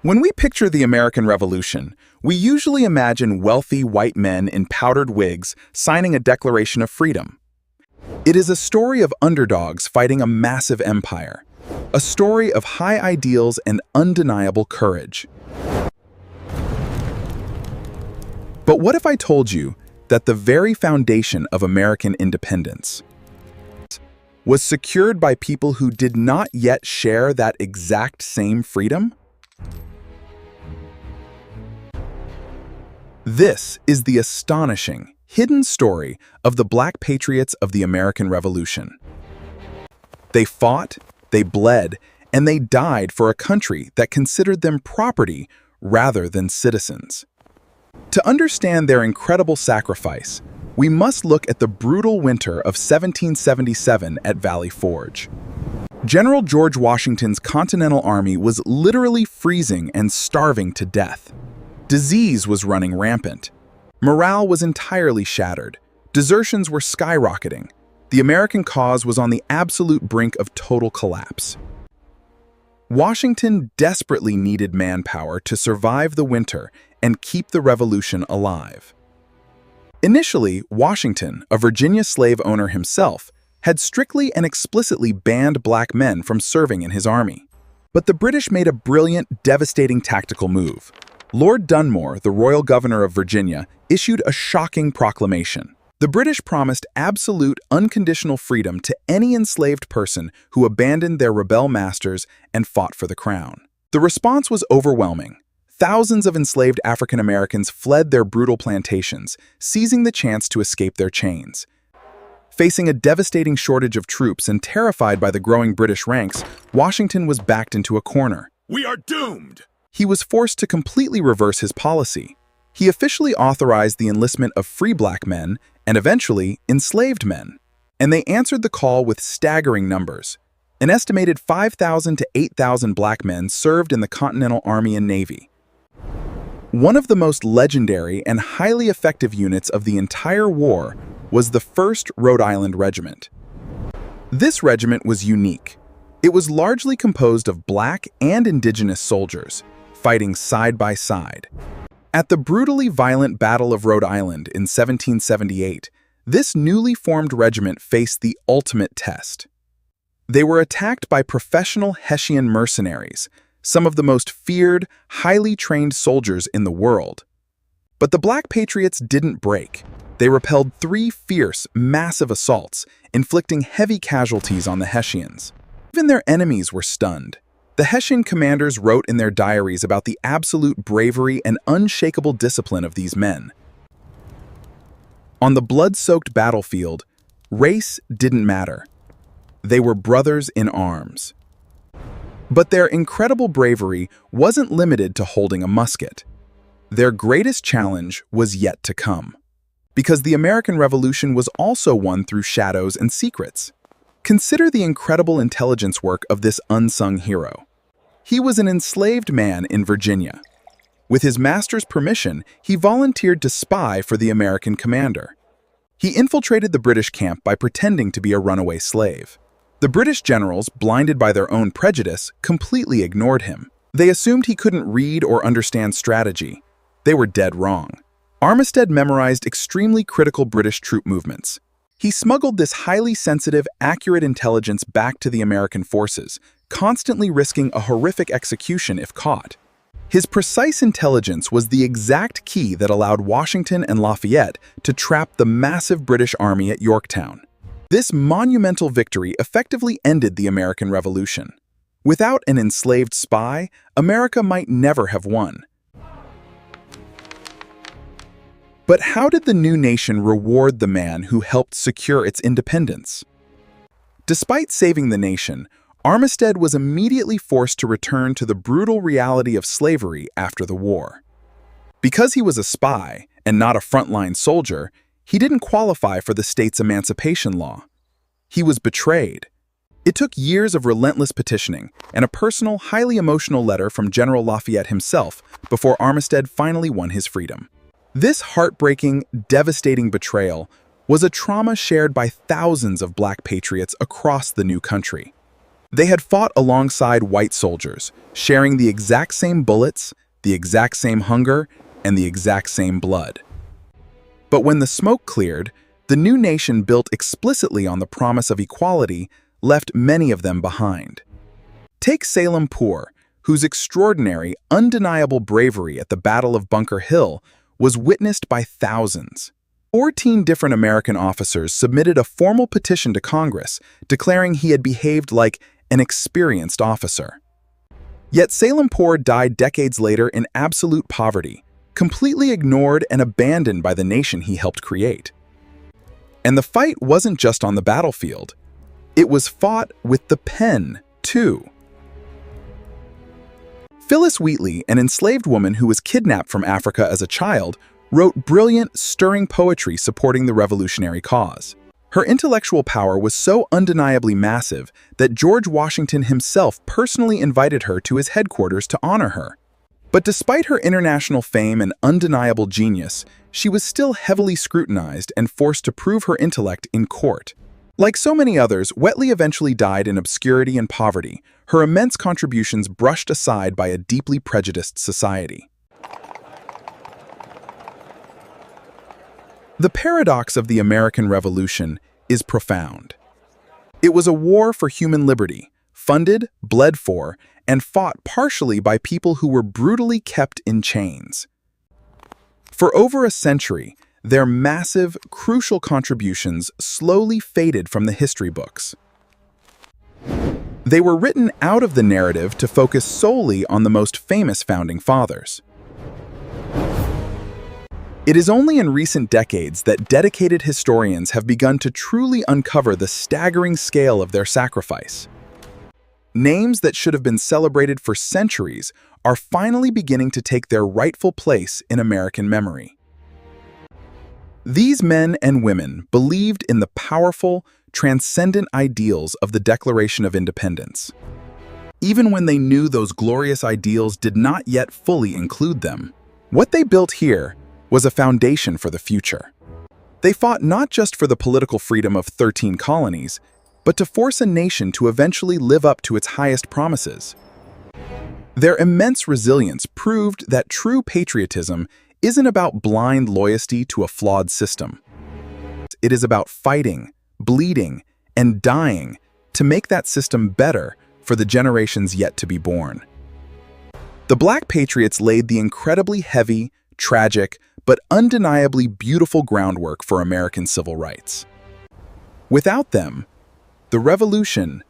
When we picture the American Revolution, we usually imagine wealthy white men in powdered wigs signing a Declaration of Freedom. It is a story of underdogs fighting a massive empire, a story of high ideals and undeniable courage. But what if I told you that the very foundation of American independence was secured by people who did not yet share that exact same freedom? This is the astonishing, hidden story of the Black Patriots of the American Revolution. They fought, they bled, and they died for a country that considered them property rather than citizens. To understand their incredible sacrifice, we must look at the brutal winter of 1777 at Valley Forge. General George Washington's Continental Army was literally freezing and starving to death. Disease was running rampant. Morale was entirely shattered. Desertions were skyrocketing. The American cause was on the absolute brink of total collapse. Washington desperately needed manpower to survive the winter and keep the revolution alive. Initially, Washington, a Virginia slave owner himself, had strictly and explicitly banned black men from serving in his army. But the British made a brilliant, devastating tactical move. Lord Dunmore, the royal governor of Virginia, issued a shocking proclamation. The British promised absolute, unconditional freedom to any enslaved person who abandoned their rebel masters and fought for the crown. The response was overwhelming. Thousands of enslaved African Americans fled their brutal plantations, seizing the chance to escape their chains. Facing a devastating shortage of troops and terrified by the growing British ranks, Washington was backed into a corner. We are doomed! He was forced to completely reverse his policy. He officially authorized the enlistment of free black men and eventually enslaved men. And they answered the call with staggering numbers. An estimated 5,000 to 8,000 black men served in the Continental Army and Navy. One of the most legendary and highly effective units of the entire war was the First Rhode Island Regiment. This regiment was unique. It was largely composed of black and indigenous soldiers, fighting side by side. At the brutally violent Battle of Rhode Island in 1778, this newly formed regiment faced the ultimate test. They were attacked by professional Hessian mercenaries, some of the most feared, highly trained soldiers in the world. But the Black Patriots didn't break. They repelled 3 fierce, massive assaults, inflicting heavy casualties on the Hessians. Even their enemies were stunned. The Hessian commanders wrote in their diaries about the absolute bravery and unshakable discipline of these men. On the blood-soaked battlefield, race didn't matter. They were brothers in arms. But their incredible bravery wasn't limited to holding a musket. Their greatest challenge was yet to come. Because the American Revolution was also won through shadows and secrets. Consider the incredible intelligence work of this unsung hero. He was an enslaved man in Virginia. With his master's permission, he volunteered to spy for the American commander. He infiltrated the British camp by pretending to be a runaway slave. The British generals, blinded by their own prejudice, completely ignored him. They assumed he couldn't read or understand strategy. They were dead wrong. Armistead memorized extremely critical British troop movements. He smuggled this highly sensitive, accurate intelligence back to the American forces, constantly risking a horrific execution if caught. His precise intelligence was the exact key that allowed Washington and Lafayette to trap the massive British army at Yorktown. This monumental victory effectively ended the American Revolution. Without an enslaved spy, America might never have won. But how did the new nation reward the man who helped secure its independence? Despite saving the nation, Armistead was immediately forced to return to the brutal reality of slavery after the war. Because he was a spy and not a frontline soldier, he didn't qualify for the state's emancipation law. He was betrayed. It took years of relentless petitioning and a personal, highly emotional letter from General Lafayette himself before Armistead finally won his freedom. This heartbreaking, devastating betrayal was a trauma shared by thousands of Black Patriots across the new country. They had fought alongside white soldiers, sharing the exact same bullets, the exact same hunger, and the exact same blood. But when the smoke cleared, the new nation built explicitly on the promise of equality left many of them behind. Take Salem Poor, whose extraordinary, undeniable bravery at the Battle of Bunker Hill was witnessed by thousands. 14 different American officers submitted a formal petition to Congress declaring he had behaved like an experienced officer. Yet Salem Poor died decades later in absolute poverty, completely ignored and abandoned by the nation he helped create. And the fight wasn't just on the battlefield. It was fought with the pen, too. Phyllis Wheatley, an enslaved woman who was kidnapped from Africa as a child, wrote brilliant, stirring poetry supporting the revolutionary cause. Her intellectual power was so undeniably massive that George Washington himself personally invited her to his headquarters to honor her. But despite her international fame and undeniable genius, she was still heavily scrutinized and forced to prove her intellect in court. Like so many others, Wheatley eventually died in obscurity and poverty, her immense contributions brushed aside by a deeply prejudiced society. The paradox of the American Revolution is profound. It was a war for human liberty, funded, bled for, and fought partially by people who were brutally kept in chains. For over a century, their massive, crucial contributions slowly faded from the history books. They were written out of the narrative to focus solely on the most famous founding fathers. It is only in recent decades that dedicated historians have begun to truly uncover the staggering scale of their sacrifice. Names that should have been celebrated for centuries are finally beginning to take their rightful place in American memory. These men and women believed in the powerful, transcendent ideals of the Declaration of Independence, even when they knew those glorious ideals did not yet fully include them. What they built here was a foundation for the future. They fought not just for the political freedom of 13 colonies, but to force a nation to eventually live up to its highest promises. Their immense resilience proved that true patriotism isn't about blind loyalty to a flawed system. It is about fighting, bleeding, and dying to make that system better for the generations yet to be born. The Black Patriots laid the incredibly heavy, tragic, but undeniably beautiful groundwork for American civil rights. Without them, the revolution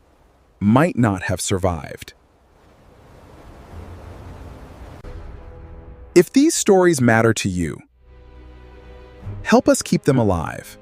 might not have survived. If these stories matter to you, help us keep them alive.